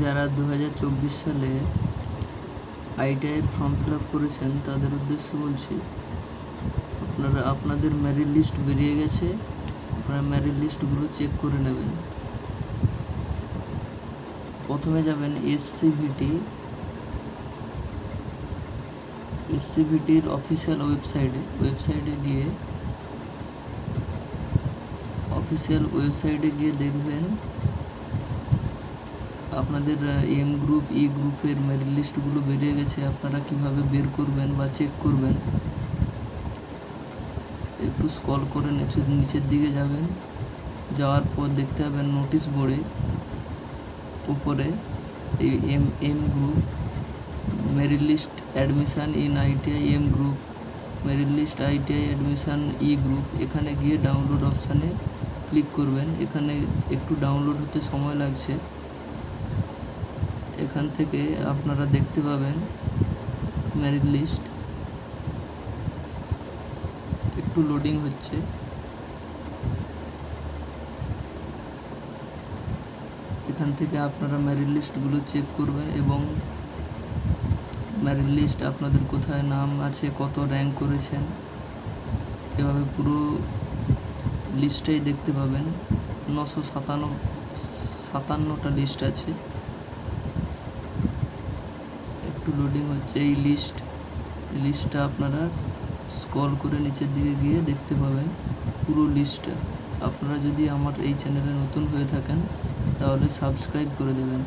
যারা 2024 সালে আইটিআইয়ের form fill up করেছেন তাদের উদ্দেশ্যে বলছি, আপনাদের মেরিট লিস্ট বেরিয়ে গেছে। আপনারা মেরিট লিস্টগুলো চেক করে নেবেন। প্রথমে যাবেন এসসিভিটির অফিসিয়াল ওয়েবসাইটে গিয়ে দেখবেন আপনাদের এম গ্রুপ ই গ্রুপের মেরিট লিস্টগুলো বেরিয়ে গেছে। আপনারা কিভাবে বের করবেন বা চেক করবেন, একটু স্ক্রল করে নিচের দিকে যাবেন। যাওয়ার পর দেখতে পাবেন নোটিশ বোর্ডে উপরে এই M group merit list admission in ITI M group, merit list ITI admission E group. এখানে গিয়ে ডাউনলোড অপশানে ক্লিক করবেন। এখানে একটু ডাউনলোড হতে সময় লাগছে। এখান থেকে আপনারা দেখতে পাবেন মেরিট লিস্ট একটু লোডিং হচ্ছে। এখান থেকে আপনারা মেরিট লিস্টগুলো চেক করবেন এবং মেরিট লিস্ট আপনাদের কোথায় নাম আছে, কত র্যাঙ্ক করেছেন, এভাবে পুরো লিস্টটাই দেখতে পাবেন। 957টা লিস্ট আছে। একটু লোডিং হচ্ছে। এই লিস্টটা আপনারা স্ক্রল করে নিচের দিকে গিয়ে দেখতে পাবেন পুরো লিস্টটা। আপনারা যদি আমার এই চ্যানেলে নতুন হয়ে থাকেন তাহলে সাবস্ক্রাইব করে দেবেন।